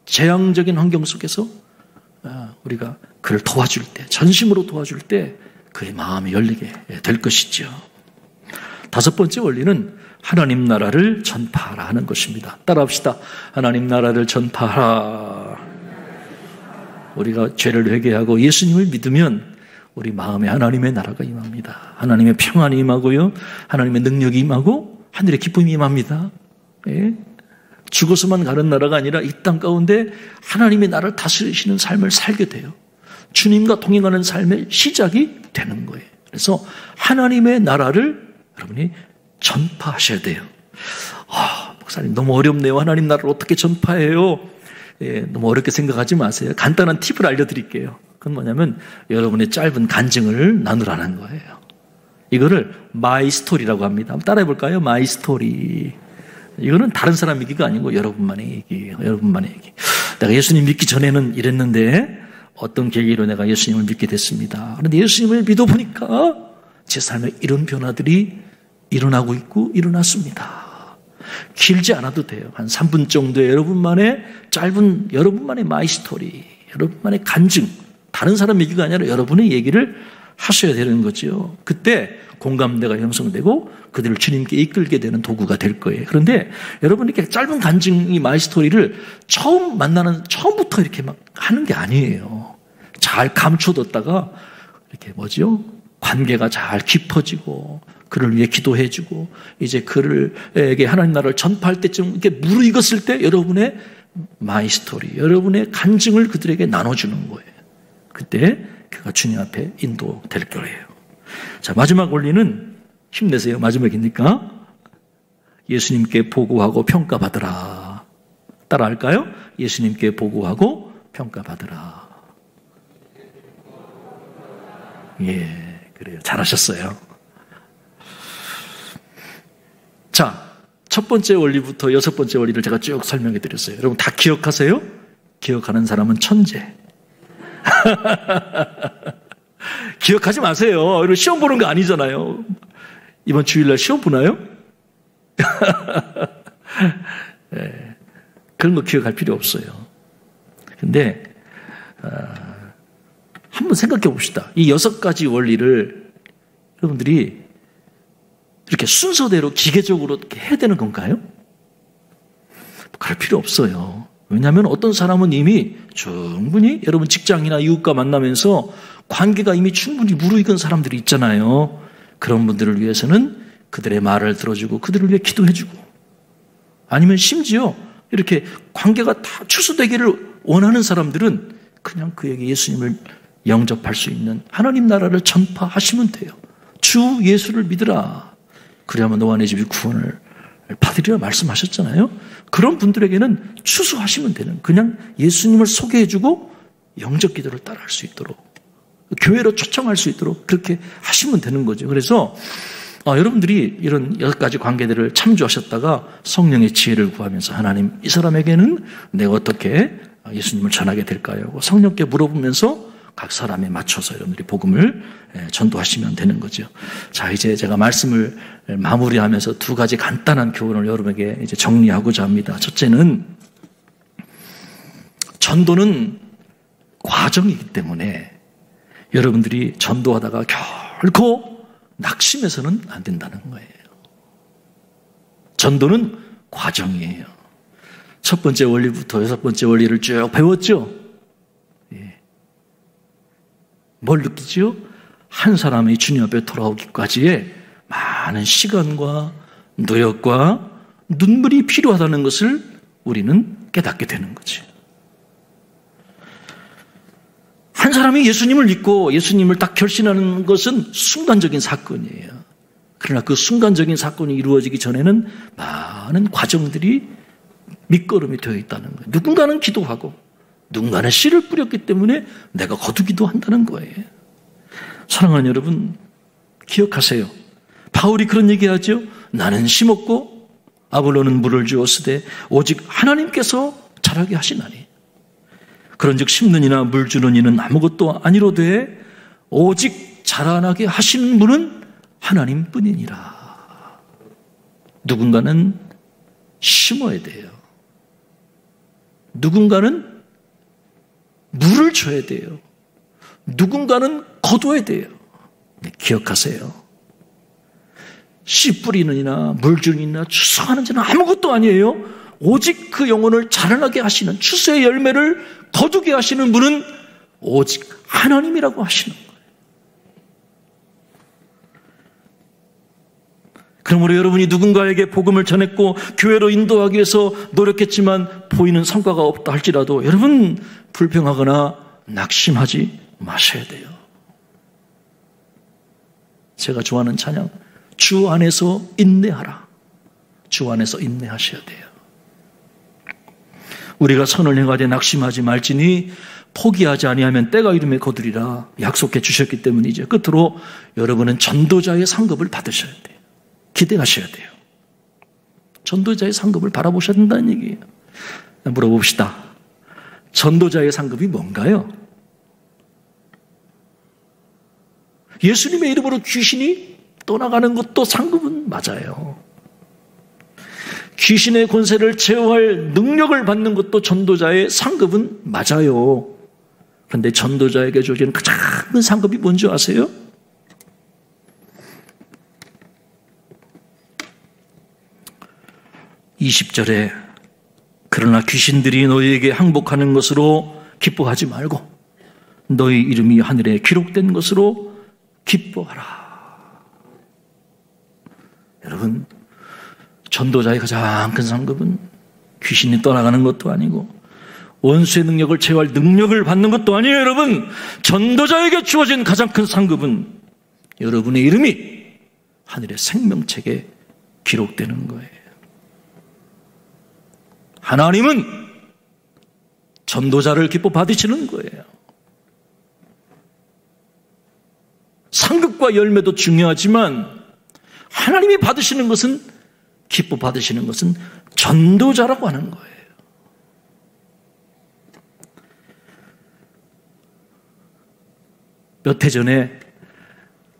재앙적인 환경 속에서 우리가 그를 도와줄 때, 전심으로 도와줄 때 그의 마음이 열리게 될 것이죠. 다섯 번째 원리는 하나님 나라를 전파하라 하는 것입니다. 따라합시다. 하나님 나라를 전파하라. 우리가 죄를 회개하고 예수님을 믿으면 우리 마음에 하나님의 나라가 임합니다. 하나님의 평안이 임하고요, 하나님의 능력이 임하고 하늘의 기쁨이 임합니다. 예? 죽어서만 가는 나라가 아니라 이 땅 가운데 하나님의 나라를 다스리시는 삶을 살게 돼요. 주님과 동행하는 삶의 시작이 되는 거예요. 그래서 하나님의 나라를 여러분이 전파하셔야 돼요. 목사님 너무 어렵네요. 하나님 나라를 어떻게 전파해요? 예, 너무 어렵게 생각하지 마세요. 간단한 팁을 알려드릴게요. 그건 뭐냐면 여러분의 짧은 간증을 나누라는 거예요. 이거를 마이 스토리라고 합니다. 한번 따라해볼까요? 마이 스토리. 이거는 다른 사람 얘기가 아니고 여러분만의 얘기예요. 여러분만의 얘기. 내가 예수님 믿기 전에는 이랬는데 어떤 계기로 내가 예수님을 믿게 됐습니다. 그런데 예수님을 믿어보니까 제 삶에 이런 변화들이 일어나고 있고 일어났습니다. 길지 않아도 돼요. 한 3분 정도의 여러분만의 짧은 여러분만의 마이 스토리, 여러분만의 간증, 다른 사람 얘기가 아니라 여러분의 얘기를 하셔야 되는 거죠. 그때 공감대가 형성되고 그들을 주님께 이끌게 되는 도구가 될 거예요. 그런데 여러분 이렇게 짧은 간증이 마이 스토리를 처음 만나는 처음부터 이렇게 막 하는 게 아니에요. 잘 감춰뒀다가 이렇게 뭐죠? 관계가 잘 깊어지고 그를 위해 기도해주고 이제 그를에게 하나님 나라를 전파할 때쯤 이렇게 무르익었을 때 여러분의 마이 스토리, 여러분의 간증을 그들에게 나눠주는 거예요. 그때 그가 주님 앞에 인도될 거예요. 자, 마지막 원리는 힘내세요. 마지막이니까 예수님께 보고하고 평가받으라. 따라할까요? 예수님께 보고하고 평가받으라. 예, 그래요. 잘하셨어요. 자, 첫 번째 원리부터 여섯 번째 원리를 제가 쭉 설명해 드렸어요. 여러분 다 기억하세요? 기억하는 사람은 천재. 기억하지 마세요. 여러분 시험 보는 거 아니잖아요. 이번 주일날 시험 보나요? 네, 그런 거 기억할 필요 없어요. 근데 한번 생각해 봅시다. 이 6가지 원리를 여러분들이 이렇게 순서대로 기계적으로 이렇게 해야 되는 건가요? 그럴 필요 없어요. 왜냐하면 어떤 사람은 이미 충분히 여러분 직장이나 이웃과 만나면서 관계가 이미 충분히 무르익은 사람들이 있잖아요. 그런 분들을 위해서는 그들의 말을 들어주고 그들을 위해 기도해주고, 아니면 심지어 이렇게 관계가 다 추수되기를 원하는 사람들은 그냥 그에게 예수님을 영접할 수 있는 하나님 나라를 전파하시면 돼요. 주 예수를 믿으라. 그래야만 너와 내 집이 구원을 받으리라 말씀하셨잖아요. 그런 분들에게는 추수하시면 되는, 그냥 예수님을 소개해주고 영접 기도를 따라할 수 있도록, 교회로 초청할 수 있도록 그렇게 하시면 되는 거죠. 그래서 여러분들이 이런 6가지 관계들을 참조하셨다가 성령의 지혜를 구하면서 하나님, 이 사람에게는 내가 어떻게 예수님을 전하게 될까요? 성령께 물어보면서 각 사람에 맞춰서 여러분들이 복음을 전도하시면 되는 거죠. 자, 이제 제가 말씀을 마무리하면서 2가지 간단한 교훈을 여러분에게 이제 정리하고자 합니다. 첫째는 전도는 과정이기 때문에 여러분들이 전도하다가 결코 낙심해서는 안 된다는 거예요. 전도는 과정이에요. 첫 번째 원리부터 6번째 원리를 쭉 배웠죠? 예. 뭘 느끼죠? 한 사람이 주님 앞에 돌아오기까지의 많은 시간과 노력과 눈물이 필요하다는 것을 우리는 깨닫게 되는 거죠. 한 사람이 예수님을 믿고 예수님을 딱 결신하는 것은 순간적인 사건이에요. 그러나 그 순간적인 사건이 이루어지기 전에는 많은 과정들이 밑거름이 되어 있다는 거예요. 누군가는 기도하고 누군가는 씨를 뿌렸기 때문에 내가 거두기도 한다는 거예요. 사랑하는 여러분, 기억하세요. 바울이 그런 얘기하죠. 나는 심었고 아볼로는 물을 주었으되 오직 하나님께서 자라게 하시나니, 그런즉 심는 이나 물 주는 이는 아무것도 아니로되 오직 자라나게 하시는 분은 하나님뿐이니라. 누군가는 심어야 돼요. 누군가는 물을 줘야 돼요. 누군가는 거둬야 돼요. 기억하세요. 씨 뿌리는 이나 물 주는 이나 추수하는 자는 아무것도 아니에요. 오직 그 영혼을 자라나게 하시는, 추수의 열매를 거두게 하시는 분은 오직 하나님이라고 하시는 거예요. 그러므로 여러분이 누군가에게 복음을 전했고 교회로 인도하기 위해서 노력했지만 보이는 성과가 없다 할지라도 여러분 불평하거나 낙심하지 마셔야 돼요. 제가 좋아하는 찬양, 주 안에서 인내하라. 주 안에서 인내하셔야 돼요. 우리가 선을 행하되 낙심하지 말지니 포기하지 아니하면 때가 이름에 거두리라 약속해 주셨기 때문이죠. 끝으로 여러분은 전도자의 상급을 받으셔야 돼요. 기대하셔야 돼요. 전도자의 상급을 바라보셔야 된다는 얘기예요. 물어봅시다. 전도자의 상급이 뭔가요? 예수님의 이름으로 귀신이 떠나가는 것도 상급은 맞아요. 귀신의 권세를 제어할 능력을 받는 것도 전도자의 상급은 맞아요. 그런데 전도자에게 주어지는 가장 큰 상급이 뭔지 아세요? (20절에) 그러나 귀신들이 너희에게 항복하는 것으로 기뻐하지 말고 너희 이름이 하늘에 기록된 것으로 기뻐하라. 여러분, 전도자의 가장 큰 상급은 귀신이 떠나가는 것도 아니고 원수의 능력을 제어할 능력을 받는 것도 아니에요. 여러분, 전도자에게 주어진 가장 큰 상급은 여러분의 이름이 하늘의 생명책에 기록되는 거예요. 하나님은 전도자를 기뻐 받으시는 거예요. 상급과 열매도 중요하지만 하나님이 받으시는 것은, 기뻐 받으시는 것은 전도자라고 하는 거예요. 몇 해 전에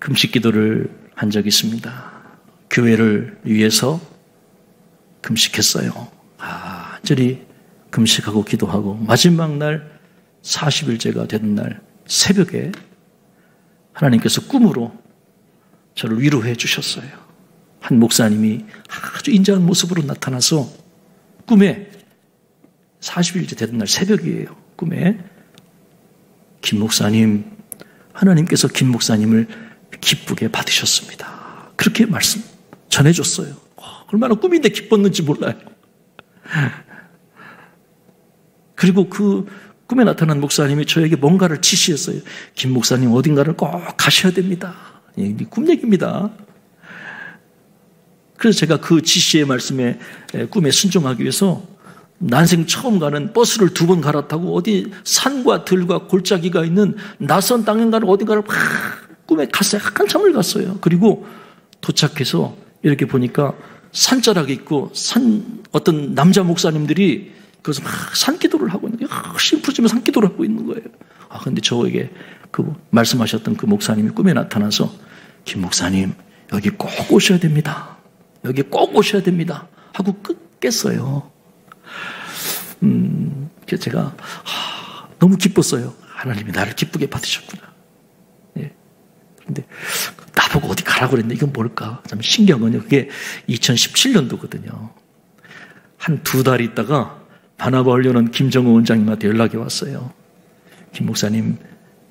금식 기도를 한 적이 있습니다. 교회를 위해서 금식했어요. 간절히 금식하고 기도하고 마지막 날 40일째가 되는 날 새벽에 하나님께서 꿈으로 저를 위로해 주셨어요. 한 목사님이 아주 인자한 모습으로 나타나서 꿈에 40일째 되는 날 새벽이에요. 꿈에 김 목사님, 하나님께서 김 목사님을 기쁘게 받으셨습니다. 그렇게 말씀 전해줬어요. 얼마나 꿈인데 기뻤는지 몰라요. 그리고 그 꿈에 나타난 목사님이 저에게 뭔가를 지시했어요. 김 목사님 어딘가를 꼭 가셔야 됩니다. 꿈 얘기입니다. 그래서 제가 그 지시의 말씀에 꿈에 순종하기 위해서 난생 처음 가는 버스를 2번 갈아타고 어디 산과 들과 골짜기가 있는 낯선 땅에 가는 어딘가를 막 꿈에 갔어요. 한참을 갔어요. 그리고 도착해서 이렇게 보니까 산자락이 있고 어떤 남자 목사님들이 그래서 막 산기도를 하고 있는 거예요. 열심히 부르짖으며 산기도를 하고 있는 거예요. 근데 저에게 그 말씀하셨던 그 목사님이 꿈에 나타나서 김 목사님 여기 꼭 오셔야 됩니다. 여기 꼭 오셔야 됩니다. 하고 깼어요. 그래서 제가 너무 기뻤어요. 하나님이 나를 기쁘게 받으셨구나. 예. 그런데 나보고 어디 가라고 그랬는데 이건 뭘까? 참 신기한 건요. 그게 2017년도거든요. 한 2달 있다가 바나바 훈련원 김정우 원장님한테 연락이 왔어요. 김 목사님,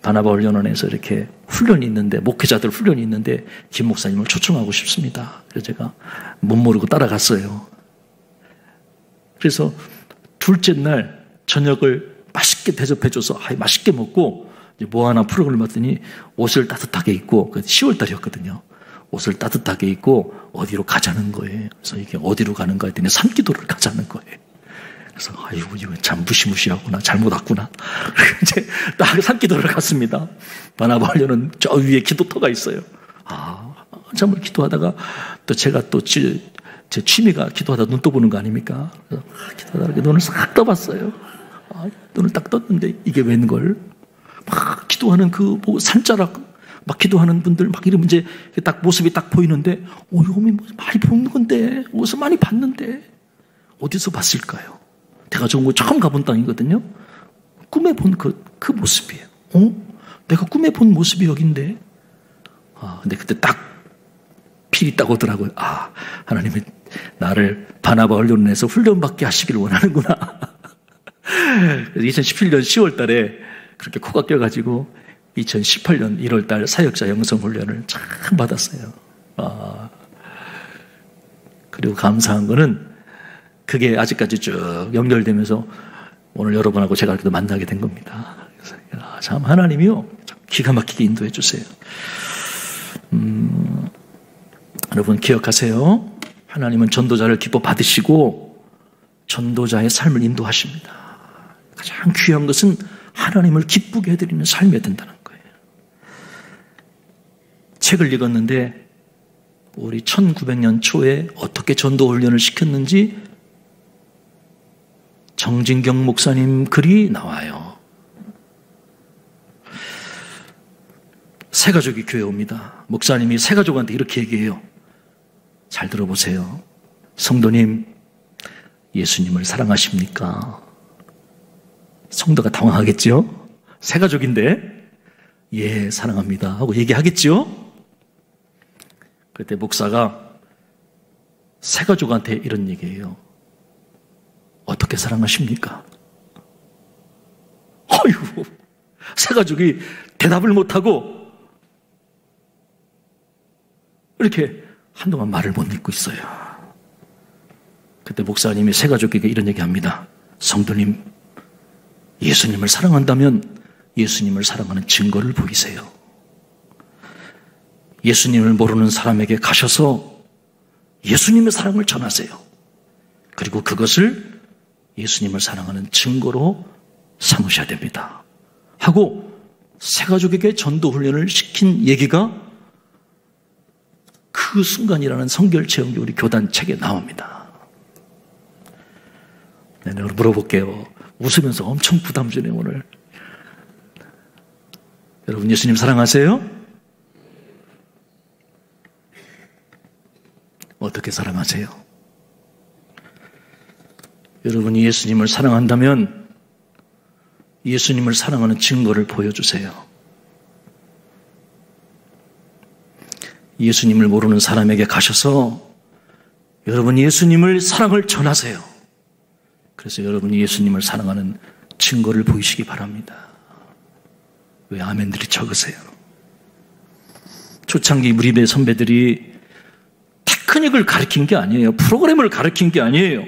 바나바 훈련원에서 이렇게 훈련이 있는데, 목회자들 훈련이 있는데 김 목사님을 초청하고 싶습니다. 그래서 제가 못 모르고 따라갔어요. 그래서 둘째 날 저녁을 맛있게 대접해줘서 맛있게 먹고 이제 뭐 하나 프로그램을 봤더니 옷을 따뜻하게 입고, 10월달이었거든요. 옷을 따뜻하게 입고 어디로 가자는 거예요. 그래서 이게 어디로 가는가 했더니 산기도를 가자는 거예요. 그래서 아이고 이거 참 무시무시하구나, 잘못 왔구나. 이제 딱 산기도를 갔습니다. 바나바 훈련은 저 위에 기도터가 있어요. 한참을 기도하다가 또 제가 또 제 취미가 기도하다 눈 떠보는 거 아닙니까? 그래서 기도하다가 눈을 싹 떠봤어요. 눈을 딱 떴는데 이게 웬걸? 막 기도하는 그 산자락 막 기도하는 분들 막 이러면 이제 딱 모습이 딱 보이는데, 이거 많이 보는 건데, 옷을 많이 봤는데. 어디서 봤을까요? 내가 좋은 거 처음 가본 땅이거든요. 꿈에 본 그 모습이에요. 내가 꿈에 본 모습이 여긴데. 근데 그때 딱 필이 딱 오더라고요. 하나님이 나를 바나바 훈련해서 훈련받게 하시기를 원하는구나. 그래서 2017년 10월 달에 그렇게 코가 껴가지고 2018년 1월 달 사역자 영성 훈련을 참 받았어요. 그리고 감사한 거는 그게 아직까지 쭉 연결되면서 오늘 여러분하고 제가 이렇게 만나게 된 겁니다. 그래서 참 하나님이요, 참 기가 막히게 인도해 주세요. 여러분 기억하세요. 하나님은 전도자를 기뻐 받으시고 전도자의 삶을 인도하십니다. 가장 귀한 것은 하나님을 기쁘게 해드리는 삶이어야 된다는 거예요. 책을 읽었는데 우리 1900년 초에 어떻게 전도 훈련을 시켰는지 정진경 목사님 글이 나와요. 새가족이 교회 옵니다. 목사님이 새가족한테 이렇게 얘기해요. 잘 들어보세요. 성도님, 예수님을 사랑하십니까? 성도가 당황하겠죠? 새가족인데 예, 사랑합니다 하고 얘기하겠죠? 그때 목사가 새가족한테 이런 얘기해요. 어떻게 사랑하십니까? 어휴, 새가족이 대답을 못하고 이렇게 한동안 말을 못 잇고 있어요. 그때 목사님이 새가족에게 이런 얘기합니다. 성도님, 예수님을 사랑한다면 예수님을 사랑하는 증거를 보이세요. 예수님을 모르는 사람에게 가셔서 예수님의 사랑을 전하세요. 그리고 그것을 예수님을 사랑하는 증거로 삼으셔야 됩니다. 하고 새가족에게 전도훈련을 시킨 얘기가 그 순간이라는 성결체험이 우리 교단 책에 나옵니다. 네, 오늘 물어볼게요. 웃으면서 엄청 부담 주네 오늘. 여러분 예수님 사랑하세요? 어떻게 사랑하세요? 여러분이 예수님을 사랑한다면 예수님을 사랑하는 증거를 보여주세요. 예수님을 모르는 사람에게 가셔서 여러분 예수님을 사랑을 전하세요. 그래서 여러분이 예수님을 사랑하는 증거를 보이시기 바랍니다. 왜 아멘들이 적으세요? 초창기 무리배 선배들이 테크닉을 가르친 게 아니에요. 프로그램을 가르친 게 아니에요.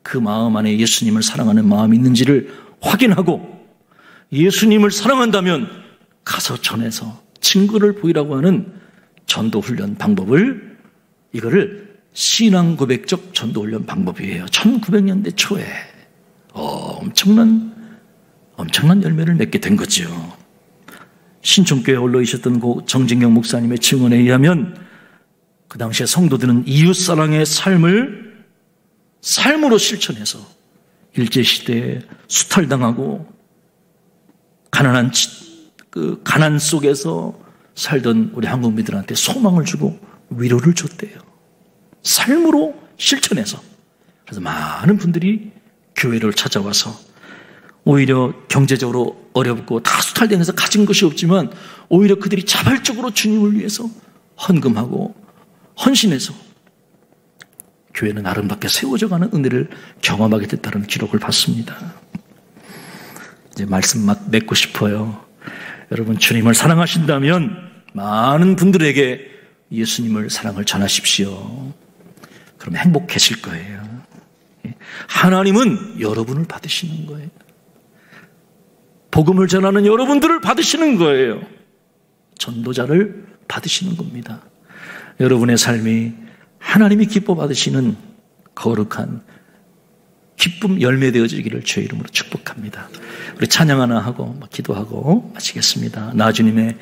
그 마음 안에 예수님을 사랑하는 마음이 있는지를 확인하고 예수님을 사랑한다면 가서 전해서 증거를 보이라고 하는 전도훈련 방법을, 이거를 신앙고백적 전도훈련 방법이에요. 1900년대 초에 엄청난 열매를 맺게 된 거죠. 신촌교회에 올라오셨던 정진경 목사님의 증언에 의하면 그 당시에 성도들은 이웃사랑의 삶으로 실천해서 일제시대에 수탈당하고 가난 속에서 살던 우리 한국민들한테 소망을 주고 위로를 줬대요. 삶으로 실천해서. 그래서 많은 분들이 교회를 찾아와서 오히려 경제적으로 어렵고 다 수탈당해서 가진 것이 없지만 오히려 그들이 자발적으로 주님을 위해서 헌금하고 헌신해서 교회는 아름답게 세워져가는 은혜를 경험하게 됐다는 기록을 봤습니다. 이제 말씀 막 맺고 싶어요. 여러분 주님을 사랑하신다면 많은 분들에게 예수님을 사랑을 전하십시오. 그럼 행복해질 거예요. 하나님은 여러분을 받으시는 거예요. 복음을 전하는 여러분들을 받으시는 거예요. 전도자를 받으시는 겁니다. 여러분의 삶이 하나님이 기뻐 받으시는 거룩한 기쁨 열매되어지기를 주의 이름으로 축복합니다. 우리 찬양 하나 하고 기도하고 마치겠습니다. 나주님의